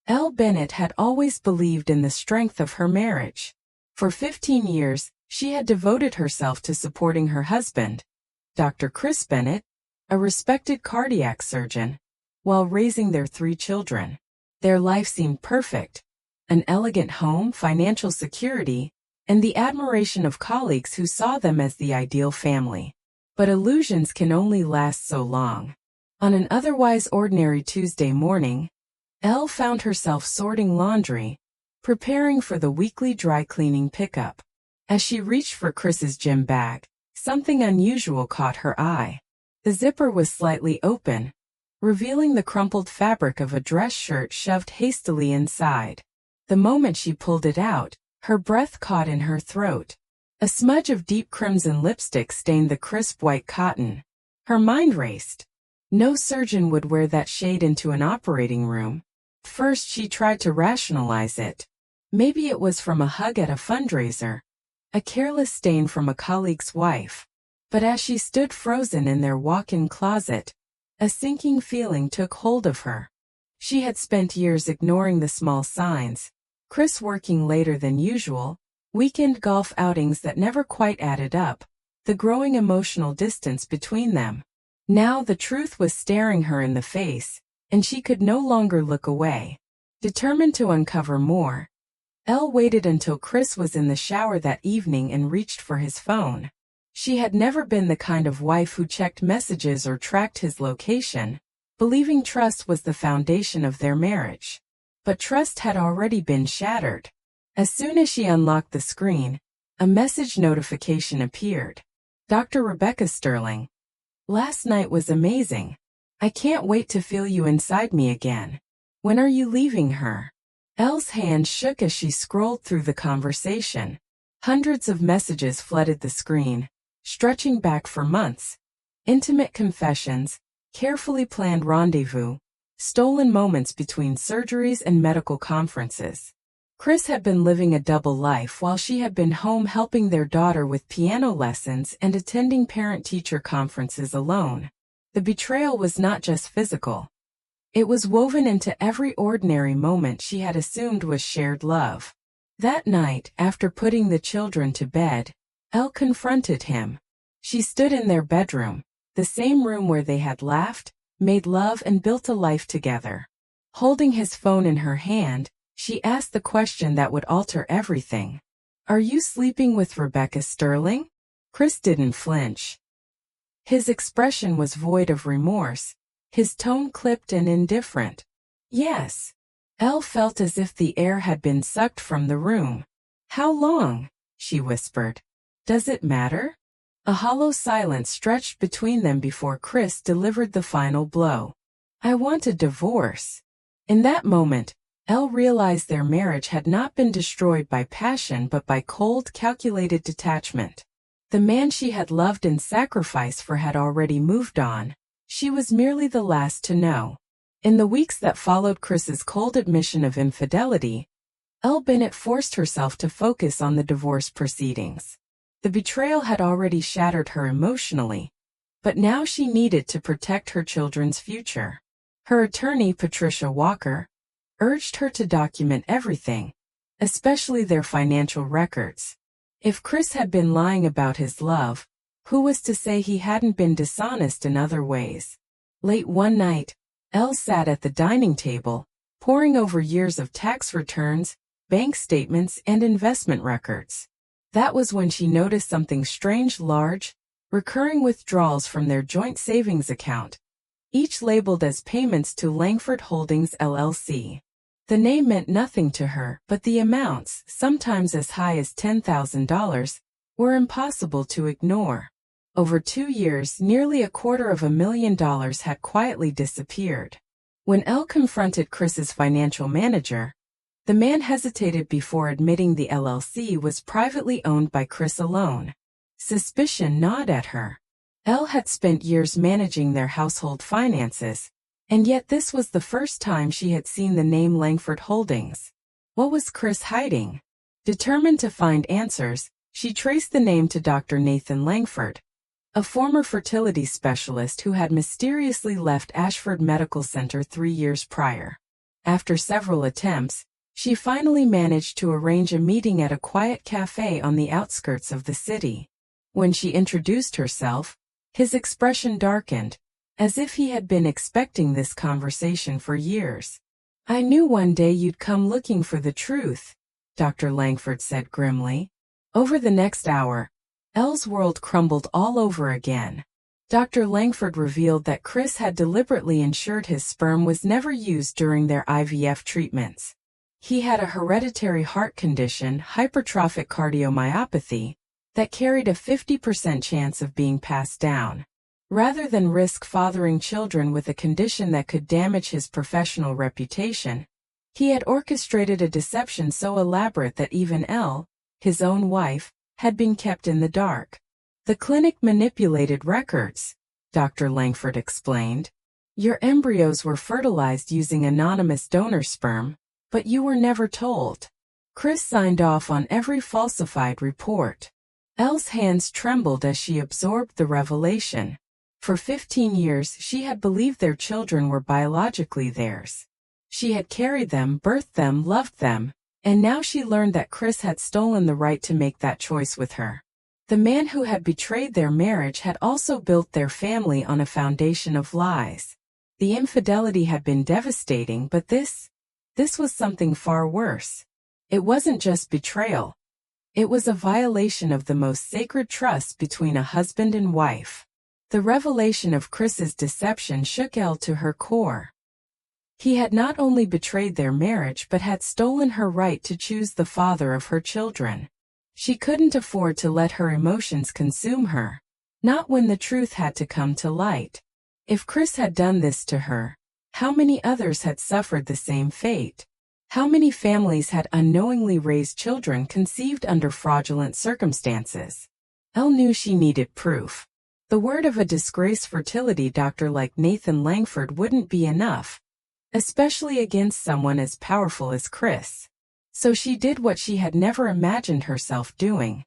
Elle Bennett had always believed in the strength of her marriage. For 15 years, she had devoted herself to supporting her husband, Dr. Chris Bennett, a respected cardiac surgeon, while raising their 3 children. Their life seemed perfect: an elegant home, financial security, and the admiration of colleagues who saw them as the ideal family. But illusions can only last so long. On an otherwise ordinary Tuesday morning, Elle found herself sorting laundry, preparing for the weekly dry cleaning pickup. As she reached for Chris's gym bag, something unusual caught her eye. The zipper was slightly open, revealing the crumpled fabric of a dress shirt shoved hastily inside. The moment she pulled it out, her breath caught in her throat. A smudge of deep crimson lipstick stained the crisp white cotton. Her mind raced. No surgeon would wear that shade into an operating room. First she tried to rationalize it. Maybe it was from a hug at a fundraiser, a careless stain from a colleague's wife. But as she stood frozen in their walk-in closet, a sinking feeling took hold of her. She had spent years ignoring the small signs: Chris working later than usual, weekend golf outings that never quite added up, the growing emotional distance between them. Now the truth was staring her in the face, and she could no longer look away. Determined to uncover more, Elle waited until Chris was in the shower that evening and reached for his phone. She had never been the kind of wife who checked messages or tracked his location, believing trust was the foundation of their marriage. But trust had already been shattered. As soon as she unlocked the screen, a message notification appeared. Dr. Rebecca Sterling. Last night was amazing. I can't wait to feel you inside me again. When are you leaving her? Elle's hand shook as she scrolled through the conversation. Hundreds of messages flooded the screen, stretching back for months. Intimate confessions, carefully planned rendezvous, stolen moments between surgeries and medical conferences. Chris had been living a double life while she had been home helping their daughter with piano lessons and attending parent-teacher conferences alone. The betrayal was not just physical. It was woven into every ordinary moment she had assumed was shared love. That night, after putting the children to bed, Elle confronted him. She stood in their bedroom, the same room where they had laughed, made love, and built a life together. Holding his phone in her hand, she asked the question that would alter everything. Are you sleeping with Rebecca Sterling? Chris didn't flinch. His expression was void of remorse, his tone clipped and indifferent. Yes. Elle felt as if the air had been sucked from the room. How long? She whispered. Does it matter? A hollow silence stretched between them before Chris delivered the final blow. I want a divorce. In that moment, Elle realized their marriage had not been destroyed by passion but by cold, calculated detachment. The man she had loved and sacrificed for had already moved on. She was merely the last to know. In the weeks that followed Chris's cold admission of infidelity, Elle Bennett forced herself to focus on the divorce proceedings. The betrayal had already shattered her emotionally, but now she needed to protect her children's future. Her attorney, Patricia Walker, urged her to document everything, especially their financial records. If Chris had been lying about his love, who was to say he hadn't been dishonest in other ways? Late one night, Elle sat at the dining table, poring over years of tax returns, bank statements, and investment records. That was when she noticed something strange: large, recurring withdrawals from their joint savings account, each labeled as payments to Langford Holdings LLC. The name meant nothing to her, but the amounts, sometimes as high as $10,000, were impossible to ignore. Over 2 years, nearly $250,000 had quietly disappeared. When Elle confronted Chris's financial manager, the man hesitated before admitting the LLC was privately owned by Chris alone. Suspicion gnawed at her. Elle had spent years managing their household finances, and yet this was the first time she had seen the name Langford Holdings. What was Chris hiding? Determined to find answers, she traced the name to Dr. Nathan Langford, a former fertility specialist who had mysteriously left Ashford Medical Center 3 years prior. After several attempts, she finally managed to arrange a meeting at a quiet cafe on the outskirts of the city. When she introduced herself, his expression darkened, as if he had been expecting this conversation for years. "I knew one day you'd come looking for the truth," Dr. Langford said grimly. Over the next hour, Elle's world crumbled all over again. Dr. Langford revealed that Chris had deliberately ensured his sperm was never used during their IVF treatments. He had a hereditary heart condition, hypertrophic cardiomyopathy, that carried a 50% chance of being passed down. Rather than risk fathering children with a condition that could damage his professional reputation, he had orchestrated a deception so elaborate that even Elle, his own wife, had been kept in the dark. "The clinic manipulated records," Dr. Langford explained. "Your embryos were fertilized using anonymous donor sperm, but you were never told." Chris signed off on every falsified report. Elle's hands trembled as she absorbed the revelation. For 15 years she had believed their children were biologically theirs. She had carried them, birthed them, loved them, and now she learned that Chris had stolen the right to make that choice with her. The man who had betrayed their marriage had also built their family on a foundation of lies. The infidelity had been devastating, but this was something far worse. It wasn't just betrayal. It was a violation of the most sacred trust between a husband and wife. The revelation of Chris's deception shook Elle to her core. He had not only betrayed their marriage but had stolen her right to choose the father of her children. She couldn't afford to let her emotions consume her, not when the truth had to come to light. If Chris had done this to her, how many others had suffered the same fate? How many families had unknowingly raised children conceived under fraudulent circumstances? Elle knew she needed proof. The word of a disgraced fertility doctor like Nathan Langford wouldn't be enough, especially against someone as powerful as Chris. So she did what she had never imagined herself doing.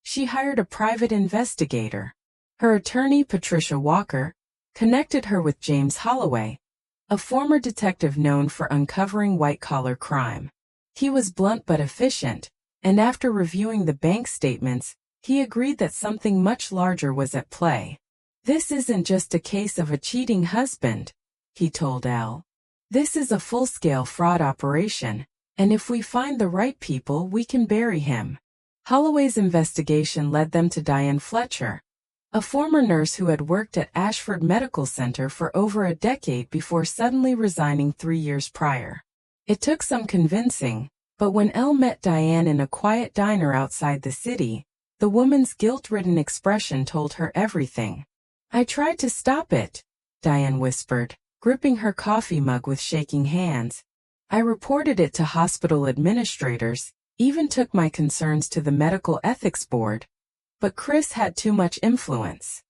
She hired a private investigator. Her attorney, Patricia Walker, connected her with James Holloway, a former detective known for uncovering white-collar crime. He was blunt but efficient, and after reviewing the bank statements, he agreed that something much larger was at play. "This isn't just a case of a cheating husband," he told Elle. "This is a full-scale fraud operation, and if we find the right people, we can bury him." Holloway's investigation led them to Diane Fletcher, a former nurse who had worked at Ashford Medical Center for over a decade before suddenly resigning 3 years prior. It took some convincing, but when Elle met Diane in a quiet diner outside the city, the woman's guilt-ridden expression told her everything. "I tried to stop it," Diane whispered, gripping her coffee mug with shaking hands. "I reported it to hospital administrators, even took my concerns to the medical ethics board. But Chris had too much influence.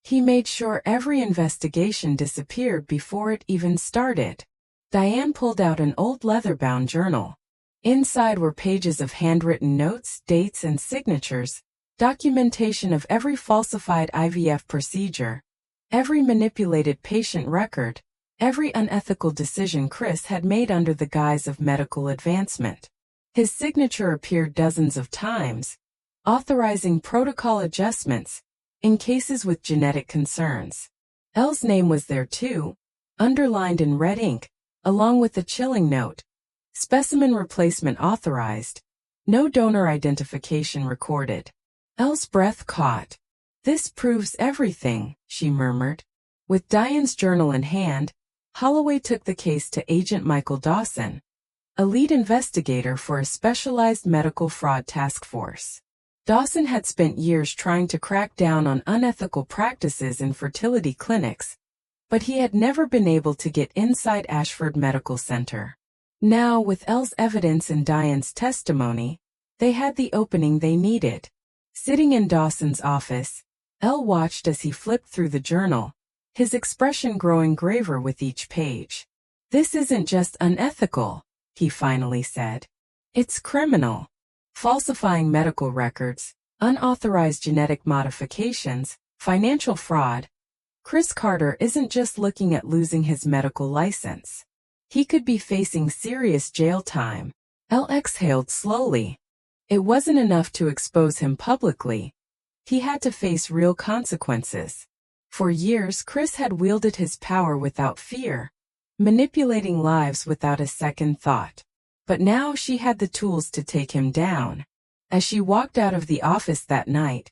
He made sure every investigation disappeared before it even started." Diane pulled out an old leather-bound journal. Inside were pages of handwritten notes, dates, and signatures, documentation of every falsified IVF procedure, every manipulated patient record, every unethical decision Chris had made under the guise of medical advancement. His signature appeared dozens of times, authorizing protocol adjustments in cases with genetic concerns. Elle's name was there too, underlined in red ink, along with the chilling note: "Specimen replacement authorized. No donor identification recorded." Elle's breath caught. "This proves everything," she murmured. With Diane's journal in hand, Holloway took the case to Agent Michael Dawson, a lead investigator for a specialized medical fraud task force. Dawson had spent years trying to crack down on unethical practices in fertility clinics, but he had never been able to get inside Ashford Medical Center. Now, with Elle's evidence and Diane's testimony, they had the opening they needed. Sitting in Dawson's office, Elle watched as he flipped through the journal, his expression growing graver with each page. "This isn't just unethical," he finally said. "It's criminal. Falsifying medical records, unauthorized genetic modifications, financial fraud. Chris Carter isn't just looking at losing his medical license. He could be facing serious jail time. Elle exhaled slowly. It wasn't enough to expose him publicly. He had to face real consequences. For years, Chris had wielded his power without fear, manipulating lives without a second thought. But now she had the tools to take him down. As she walked out of the office that night,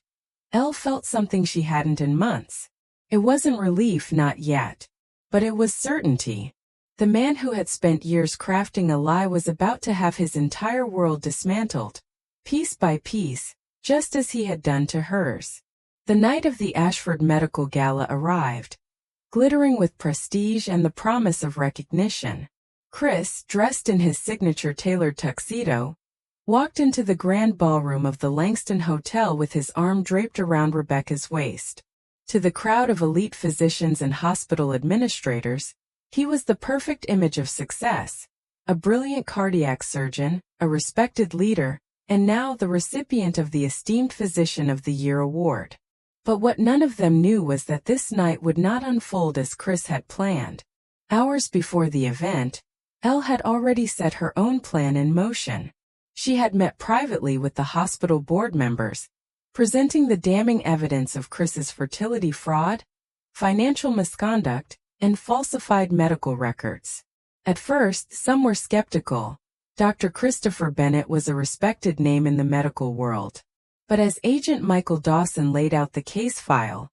Elle felt something she hadn't in months. It wasn't relief, not yet. But it was certainty. The man who had spent years crafting a lie was about to have his entire world dismantled, piece by piece, just as he had done to hers. The night of the Ashford Medical Gala arrived, glittering with prestige and the promise of recognition. Chris, dressed in his signature tailored tuxedo, walked into the grand ballroom of the Langston Hotel with his arm draped around Rebecca's waist. To the crowd of elite physicians and hospital administrators, he was the perfect image of success, a brilliant cardiac surgeon, a respected leader, and now the recipient of the esteemed Physician of the Year award. But what none of them knew was that this night would not unfold as Chris had planned. Hours before the event, Elle had already set her own plan in motion. She had met privately with the hospital board members, presenting the damning evidence of Chris's fertility fraud, financial misconduct, and falsified medical records. At first, some were skeptical. Dr. Christopher Bennett was a respected name in the medical world. But as Agent Michael Dawson laid out the case file,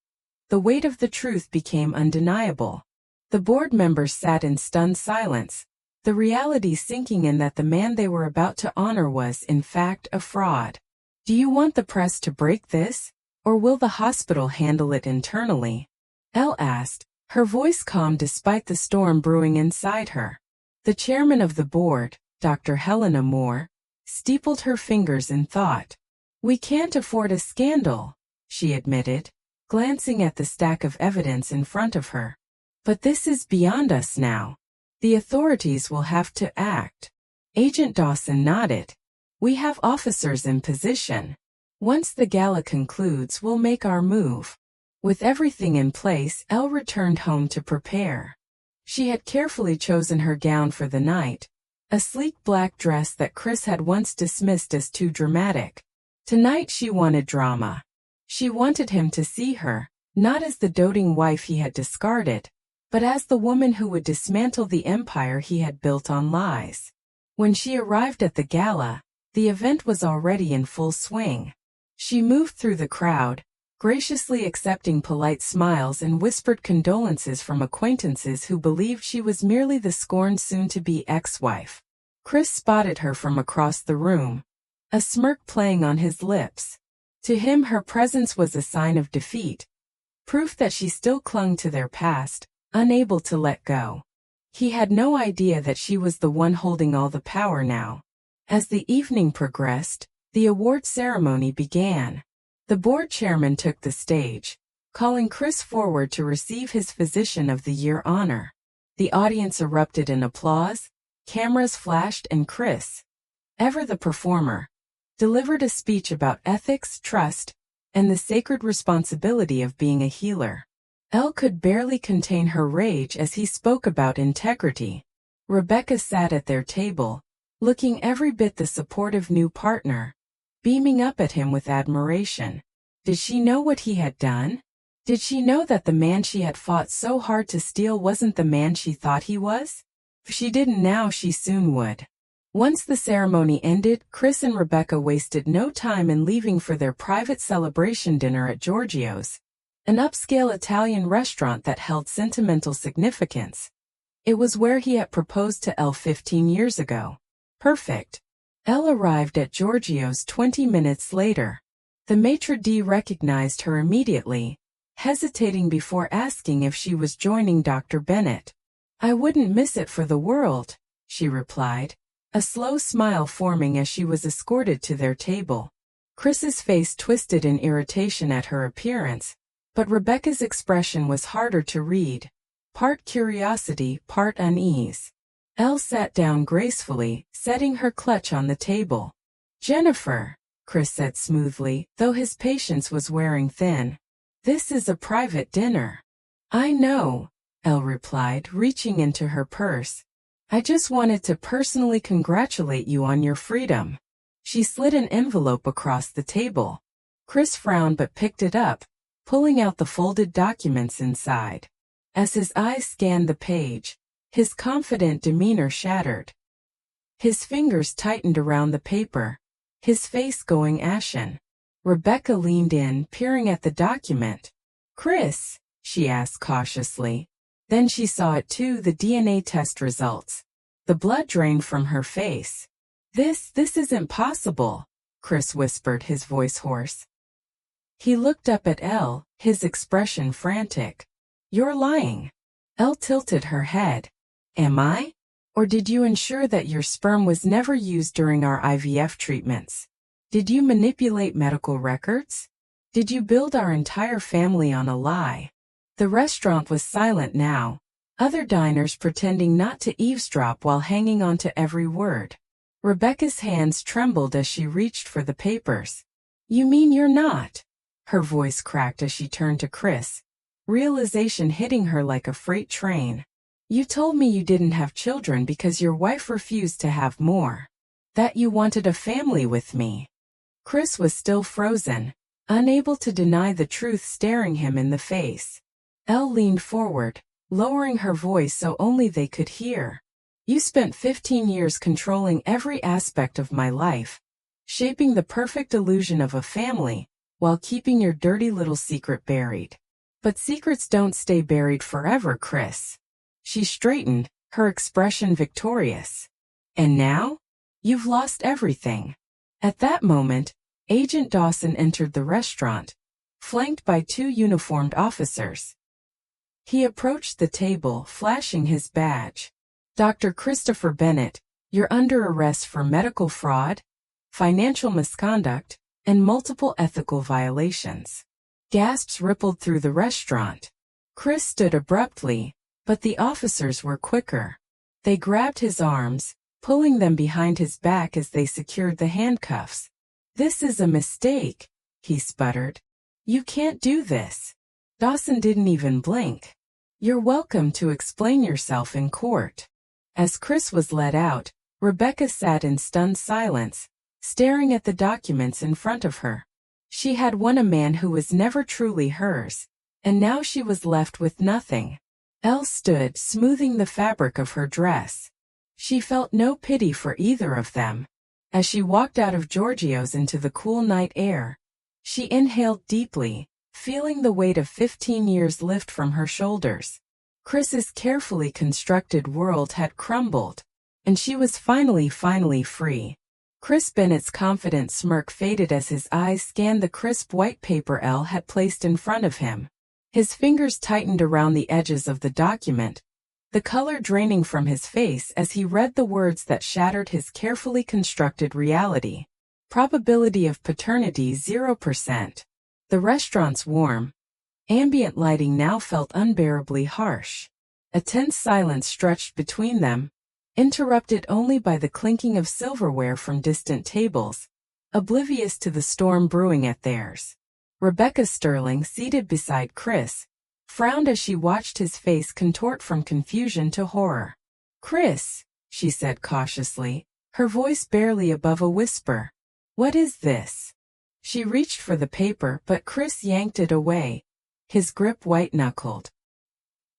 the weight of the truth became undeniable. The board members sat in stunned silence, the reality sinking in that the man they were about to honor was, in fact, a fraud. "Do you want the press to break this, or will the hospital handle it internally?" Elle asked, her voice calm despite the storm brewing inside her. The chairman of the board, Dr. Helena Moore, steepled her fingers in thought. "We can't afford a scandal," she admitted, glancing at the stack of evidence in front of her. "But this is beyond us now. The authorities will have to act." Agent Dawson nodded. "We have officers in position. Once the gala concludes, we'll make our move." With everything in place, Elle returned home to prepare. She had carefully chosen her gown for the night, a sleek black dress that Chris had once dismissed as too dramatic. Tonight she wanted drama. She wanted him to see her, not as the doting wife he had discarded, but as the woman who would dismantle the empire he had built on lies. When she arrived at the gala, the event was already in full swing. She moved through the crowd, graciously accepting polite smiles and whispered condolences from acquaintances who believed she was merely the scorned soon-to-be ex-wife. Chris spotted her from across the room, a smirk playing on his lips. To him her presence was a sign of defeat, proof that she still clung to their past, unable to let go. He had no idea that she was the one holding all the power now. As the evening progressed, the award ceremony began. The board chairman took the stage, calling Chris forward to receive his Physician of the Year honor. The audience erupted in applause, cameras flashed, and Chris, ever the performer, delivered a speech about ethics, trust, and the sacred responsibility of being a healer. Elle could barely contain her rage as he spoke about integrity. Rebecca sat at their table, looking every bit the supportive new partner, beaming up at him with admiration. Did she know what he had done? Did she know that the man she had fought so hard to steal wasn't the man she thought he was? If she didn't now, she soon would. Once the ceremony ended, Chris and Rebecca wasted no time in leaving for their private celebration dinner at Giorgio's, an upscale Italian restaurant that held sentimental significance. It was where he had proposed to Elle 15 years ago. Perfect. Elle arrived at Giorgio's 20 minutes later. The maitre d' recognized her immediately, hesitating before asking if she was joining Dr. Bennett. "I wouldn't miss it for the world," she replied, a slow smile forming as she was escorted to their table. Chris's face twisted in irritation at her appearance, but Rebecca's expression was harder to read, part curiosity, part unease. Elle sat down gracefully, setting her clutch on the table. "Jennifer," Chris said smoothly, though his patience was wearing thin, "this is a private dinner." "I know," Elle replied, reaching into her purse. I just wanted to personally congratulate you on your freedom. She slid an envelope across the table. Chris frowned but picked it up, pulling out the folded documents inside. As his eyes scanned the page, his confident demeanor shattered. His fingers tightened around the paper, his face going ashen. Rebecca leaned in, peering at the document. "Chris?" she asked cautiously. Then she saw it too, the DNA test results. The blood drained from her face. This isn't possible," Chris whispered, his voice hoarse. He looked up at Elle, his expression frantic. "You're lying." Elle tilted her head. "Am I? Or did you ensure that your sperm was never used during our IVF treatments? Did you manipulate medical records? Did you build our entire family on a lie?" The restaurant was silent now, other diners pretending not to eavesdrop while hanging on to every word. Rebecca's hands trembled as she reached for the papers. "You mean you're not?" Her voice cracked as she turned to Chris, realization hitting her like a freight train. "You told me you didn't have children because your wife refused to have more. That you wanted a family with me." Chris was still frozen, unable to deny the truth staring him in the face. Elle leaned forward, lowering her voice so only they could hear. "You spent 15 years controlling every aspect of my life, shaping the perfect illusion of a family, while keeping your dirty little secret buried. But secrets don't stay buried forever, Chris." She straightened, her expression victorious. "And now? You've lost everything." At that moment, Agent Dawson entered the restaurant, flanked by 2 uniformed officers. He approached the table, flashing his badge. "Dr. Christopher Bennett, you're under arrest for medical fraud, financial misconduct, and multiple ethical violations." Gasps rippled through the restaurant. Chris stood abruptly, but the officers were quicker. They grabbed his arms, pulling them behind his back as they secured the handcuffs. "This is a mistake," he sputtered. "You can't do this." Dawson didn't even blink. "You're welcome to explain yourself in court." As Chris was led out, Rebecca sat in stunned silence, staring at the documents in front of her. She had won a man who was never truly hers, and now she was left with nothing. Elle stood, smoothing the fabric of her dress. She felt no pity for either of them. As she walked out of Giorgio's into the cool night air, she inhaled deeply, feeling the weight of 15 years lift from her shoulders. Chris's carefully constructed world had crumbled, and she was finally free. Chris Bennett's confident smirk faded as his eyes scanned the crisp white paper Elle had placed in front of him. His fingers tightened around the edges of the document, the color draining from his face as he read the words that shattered his carefully constructed reality. Probability of paternity 0%. The restaurant's warm, ambient lighting now felt unbearably harsh. A tense silence stretched between them, interrupted only by the clinking of silverware from distant tables, oblivious to the storm brewing at theirs. Rebecca Sterling, seated beside Chris, frowned as she watched his face contort from confusion to horror. "Chris," she said cautiously, her voice barely above a whisper. "What is this?" She reached for the paper, but Chris yanked it away, his grip white-knuckled.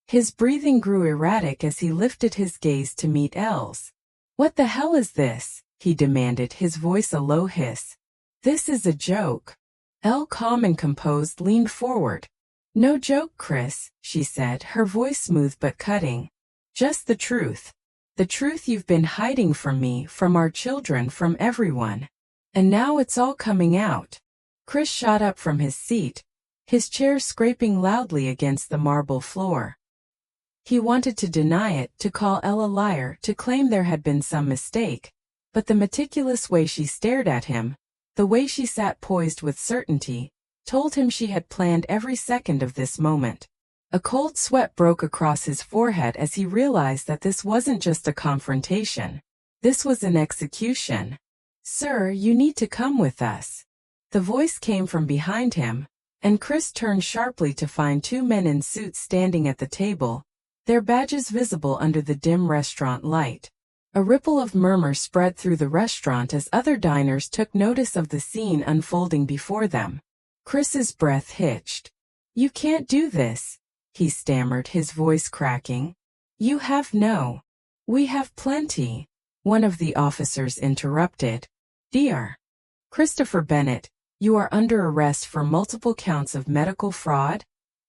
His breathing grew erratic as he lifted his gaze to meet Elle's. "What the hell is this?" he demanded, his voice a low hiss. "This is a joke." Elle, calm and composed, leaned forward. "No joke, Chris," she said, her voice smooth but cutting. "Just the truth. The truth you've been hiding from me, from our children, from everyone. And now it's all coming out." Chris shot up from his seat, his chair scraping loudly against the marble floor. He wanted to deny it, to call Elle a liar, to claim there had been some mistake, but the meticulous way she stared at him, the way she sat poised with certainty, told him she had planned every second of this moment. A cold sweat broke across his forehead as he realized that this wasn't just a confrontation. This was an execution. "Sir, you need to come with us." The voice came from behind him, and Chris turned sharply to find 2 men in suits standing at the table, their badges visible under the dim restaurant light. A ripple of murmur spread through the restaurant as other diners took notice of the scene unfolding before them. Chris's breath hitched. "You can't do this," he stammered, his voice cracking. "You have no." "We have plenty," one of the officers interrupted. "Dear Christopher Bennett, you are under arrest for multiple counts of medical fraud,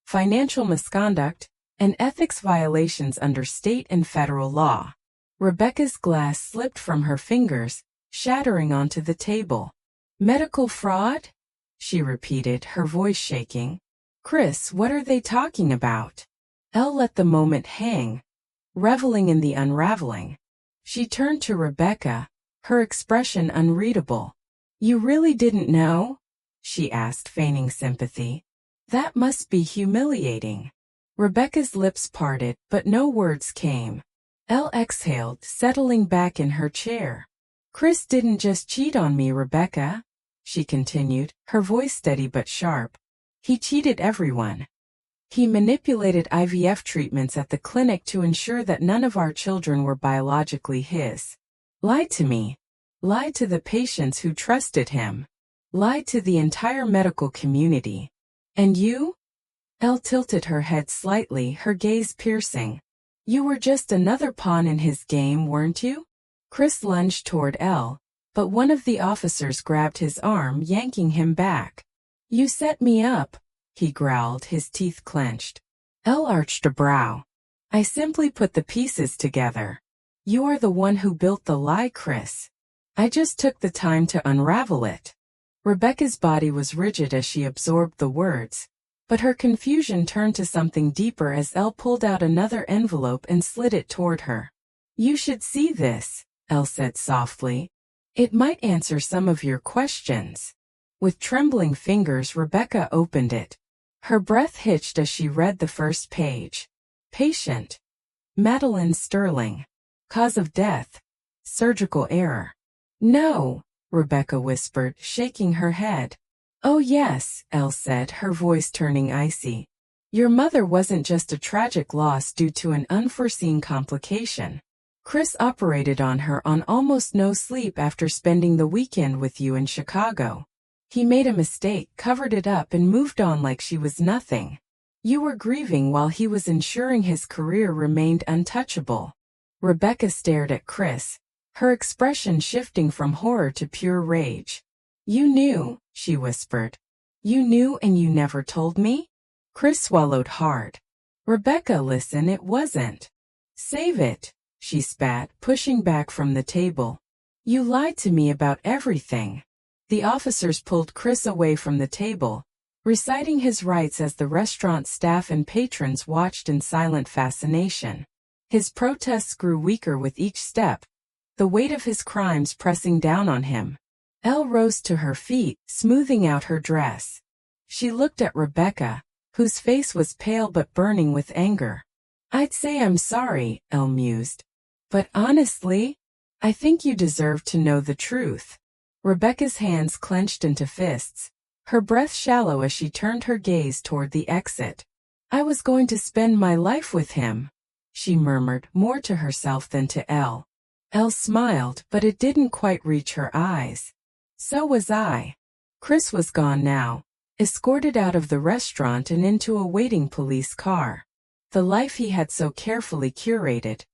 financial misconduct, and ethics violations under state and federal law." Rebecca's glass slipped from her fingers, shattering onto the table. "Medical fraud?" she repeated, her voice shaking. "Chris, what are they talking about?" Elle let the moment hang, reveling in the unraveling. She turned to Rebecca, her expression unreadable. "You really didn't know?" she asked, feigning sympathy. "That must be humiliating." Rebecca's lips parted, but no words came. Elle exhaled, settling back in her chair. "Chris didn't just cheat on me, Rebecca," she continued, her voice steady but sharp. "He cheated everyone. He manipulated IVF treatments at the clinic to ensure that none of our children were biologically his. Lied to me. Lied to the patients who trusted him. Lied to the entire medical community. And you?" Elle tilted her head slightly, her gaze piercing. "You were just another pawn in his game, weren't you?" Chris lunged toward Elle, but one of the officers grabbed his arm, yanking him back. "You set me up," he growled, his teeth clenched. Elle arched a brow. "I simply put the pieces together. You are the one who built the lie, Chris. I just took the time to unravel it." Rebecca's body was rigid as she absorbed the words, but her confusion turned to something deeper as Elle pulled out another envelope and slid it toward her. "You should see this," Elle said softly. "It might answer some of your questions." With trembling fingers, Rebecca opened it. Her breath hitched as she read the first page. Patient: Madeline Sterling. Cause of death: surgical error. "No," Rebecca whispered, shaking her head. "Oh yes," Elle said, her voice turning icy. "Your mother wasn't just a tragic loss due to an unforeseen complication. Chris operated on her on almost no sleep after spending the weekend with you in Chicago. He made a mistake, covered it up, and moved on like she was nothing. You were grieving while he was ensuring his career remained untouchable." Rebecca stared at Chris, her expression shifting from horror to pure rage. "You knew," she whispered. "You knew and you never told me?" Chris swallowed hard. "Rebecca, listen, it wasn't." "Save it," she spat, pushing back from the table. "You lied to me about everything." The officers pulled Chris away from the table, reciting his rights as the restaurant staff and patrons watched in silent fascination. His protests grew weaker with each step, the weight of his crimes pressing down on him. Elle rose to her feet, smoothing out her dress. She looked at Rebecca, whose face was pale but burning with anger. "I'd say I'm sorry," Elle mused. "But honestly, I think you deserve to know the truth." Rebecca's hands clenched into fists, her breath shallow as she turned her gaze toward the exit. "I was going to spend my life with him," she murmured, more to herself than to Elle. Elle smiled, but it didn't quite reach her eyes. "So was I." Chris was gone now, escorted out of the restaurant and into a waiting police car. The life he had so carefully curated,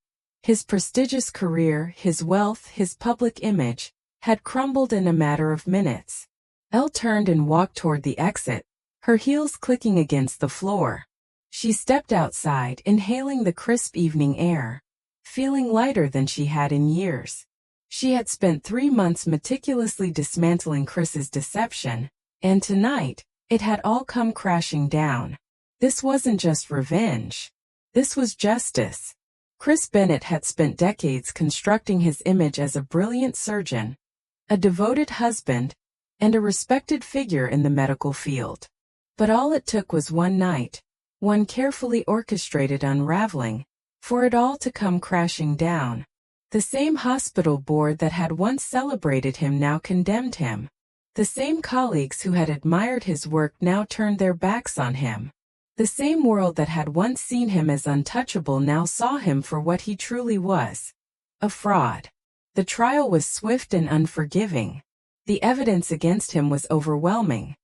his prestigious career, his wealth, his public image, had crumbled in a matter of minutes. Elle turned and walked toward the exit, her heels clicking against the floor. She stepped outside, inhaling the crisp evening air, feeling lighter than she had in years. She had spent 3 months meticulously dismantling Chris's deception, and tonight, it had all come crashing down. This wasn't just revenge. This was justice. Chris Bennett had spent decades constructing his image as a brilliant surgeon, a devoted husband, and a respected figure in the medical field. But all it took was one night, one carefully orchestrated unraveling, for it all to come crashing down. The same hospital board that had once celebrated him now condemned him. The same colleagues who had admired his work now turned their backs on him. The same world that had once seen him as untouchable now saw him for what he truly was: a fraud. The trial was swift and unforgiving. The evidence against him was overwhelming.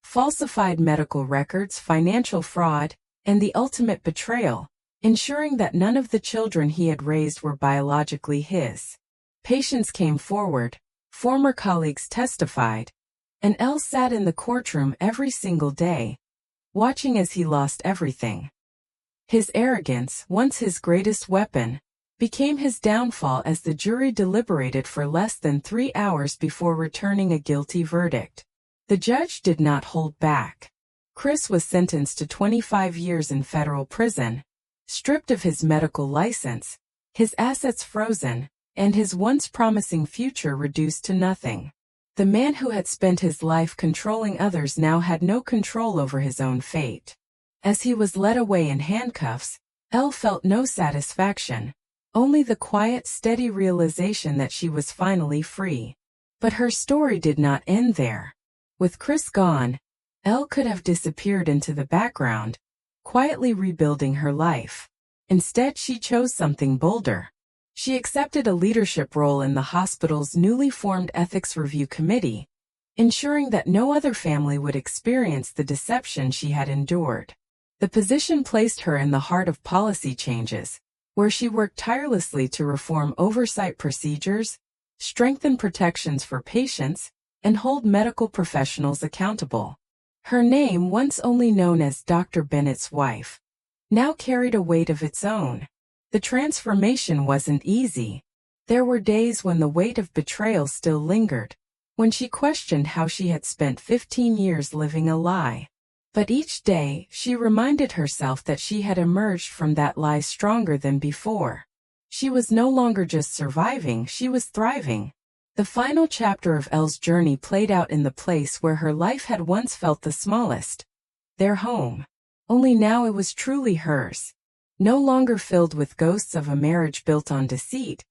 Falsified medical records, financial fraud, and the ultimate betrayal, ensuring that none of the children he had raised were biologically his. Patients came forward, former colleagues testified, and Elle sat in the courtroom every single day, watching as he lost everything. His arrogance, once his greatest weapon, became his downfall as the jury deliberated for less than 3 hours before returning a guilty verdict. The judge did not hold back. Chris was sentenced to 25 years in federal prison, stripped of his medical license, his assets frozen, and his once promising future reduced to nothing. The man who had spent his life controlling others now had no control over his own fate. As he was led away in handcuffs, Elle felt no satisfaction, only the quiet, steady realization that she was finally free. But her story did not end there. With Chris gone, Elle could have disappeared into the background, quietly rebuilding her life. Instead, she chose something bolder. She accepted a leadership role in the hospital's newly formed Ethics Review Committee, ensuring that no other family would experience the deception she had endured. The position placed her in the heart of policy changes, where she worked tirelessly to reform oversight procedures, strengthen protections for patients, and hold medical professionals accountable. Her name, once only known as Dr. Bennett's wife, now carried a weight of its own. The transformation wasn't easy. There were days when the weight of betrayal still lingered, when she questioned how she had spent 15 years living a lie. But each day, she reminded herself that she had emerged from that lie stronger than before. She was no longer just surviving, she was thriving. The final chapter of Elle's journey played out in the place where her life had once felt the smallest: their home. Only now it was truly hers. No longer filled with ghosts of a marriage built on deceit,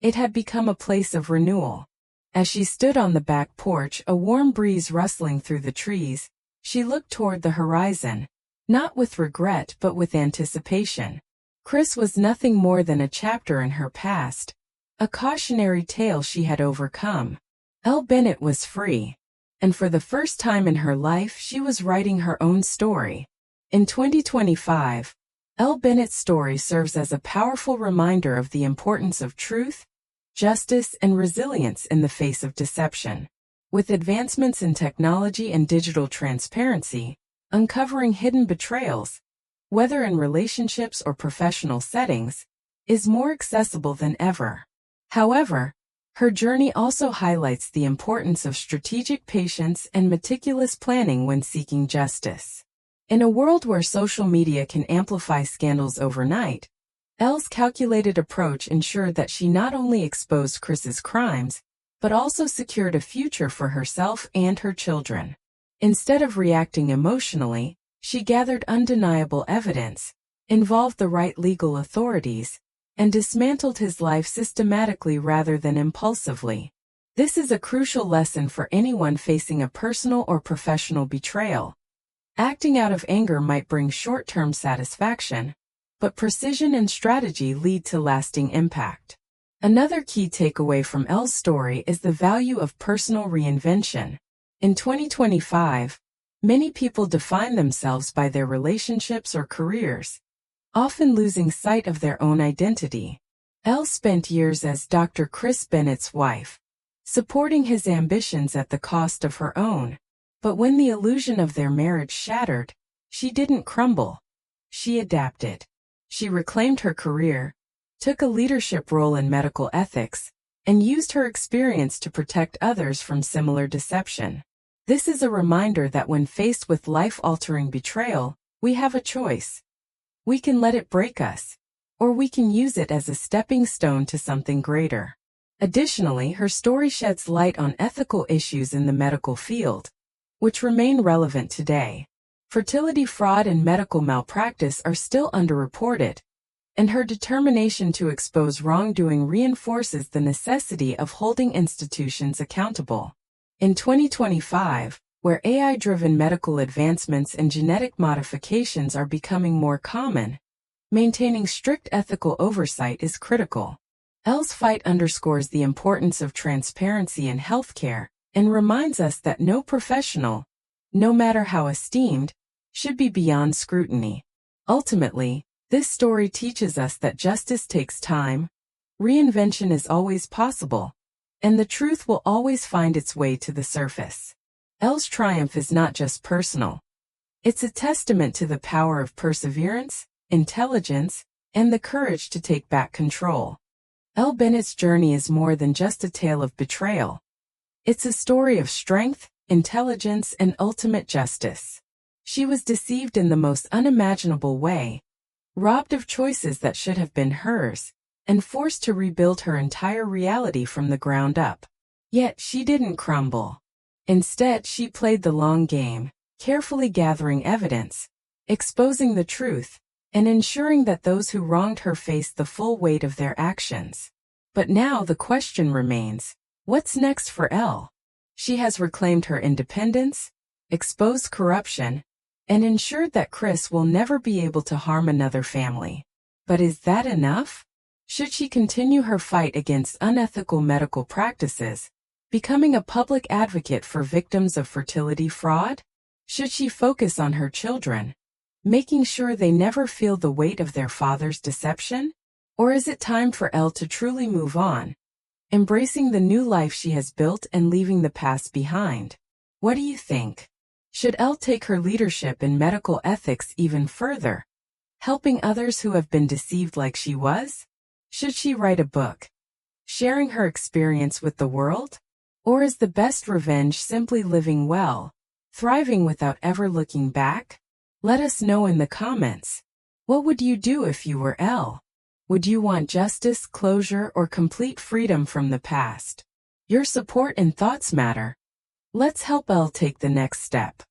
it had become a place of renewal. As she stood on the back porch, a warm breeze rustling through the trees, she looked toward the horizon, not with regret but with anticipation. Chris was nothing more than a chapter in her past, a cautionary tale she had overcome. Elle Bennett was free, and for the first time in her life she was writing her own story. In 2025, Elle Bennett's story serves as a powerful reminder of the importance of truth, justice, and resilience in the face of deception. With advancements in technology and digital transparency, uncovering hidden betrayals, whether in relationships or professional settings, is more accessible than ever. However, her journey also highlights the importance of strategic patience and meticulous planning when seeking justice. In a world where social media can amplify scandals overnight, Elle's calculated approach ensured that she not only exposed Chris's crimes, but also secured a future for herself and her children. Instead of reacting emotionally, she gathered undeniable evidence, involved the right legal authorities, and dismantled his life systematically rather than impulsively. This is a crucial lesson for anyone facing a personal or professional betrayal. Acting out of anger might bring short-term satisfaction, but precision and strategy lead to lasting impact. Another key takeaway from Elle's story is the value of personal reinvention. In 2025, many people define themselves by their relationships or careers, often losing sight of their own identity. Elle spent years as Dr. Chris Bennett's wife, supporting his ambitions at the cost of her own. But when the illusion of their marriage shattered, she didn't crumble. She adapted. She reclaimed her career, took a leadership role in medical ethics, and used her experience to protect others from similar deception. This is a reminder that when faced with life-altering betrayal, we have a choice. We can let it break us, or we can use it as a stepping stone to something greater. Additionally, her story sheds light on ethical issues in the medical field, which remain relevant today. Fertility fraud and medical malpractice are still underreported, and her determination to expose wrongdoing reinforces the necessity of holding institutions accountable. In 2025, where AI-driven medical advancements and genetic modifications are becoming more common, maintaining strict ethical oversight is critical. Elle's fight underscores the importance of transparency in healthcare and reminds us that no professional, no matter how esteemed, should be beyond scrutiny. Ultimately, this story teaches us that justice takes time, reinvention is always possible, and the truth will always find its way to the surface. Elle's triumph is not just personal. It's a testament to the power of perseverance, intelligence, and the courage to take back control. Elle Bennett's journey is more than just a tale of betrayal. It's a story of strength, intelligence, and ultimate justice. She was deceived in the most unimaginable way, robbed of choices that should have been hers, and forced to rebuild her entire reality from the ground up. Yet she didn't crumble. Instead, she played the long game, carefully gathering evidence, exposing the truth, and ensuring that those who wronged her faced the full weight of their actions. But now the question remains, what's next for Elle? She has reclaimed her independence, exposed corruption, and ensured that Chris will never be able to harm another family. But is that enough? Should she continue her fight against unethical medical practices, becoming a public advocate for victims of fertility fraud? Should she focus on her children, making sure they never feel the weight of their father's deception? Or is it time for Elle to truly move on, embracing the new life she has built and leaving the past behind? What do you think? Should Elle take her leadership in medical ethics even further, helping others who have been deceived like she was? Should she write a book, sharing her experience with the world? Or is the best revenge simply living well, thriving without ever looking back? Let us know in the comments. What would you do if you were Elle? Would you want justice, closure, or complete freedom from the past? Your support and thoughts matter. Let's help Elle take the next step.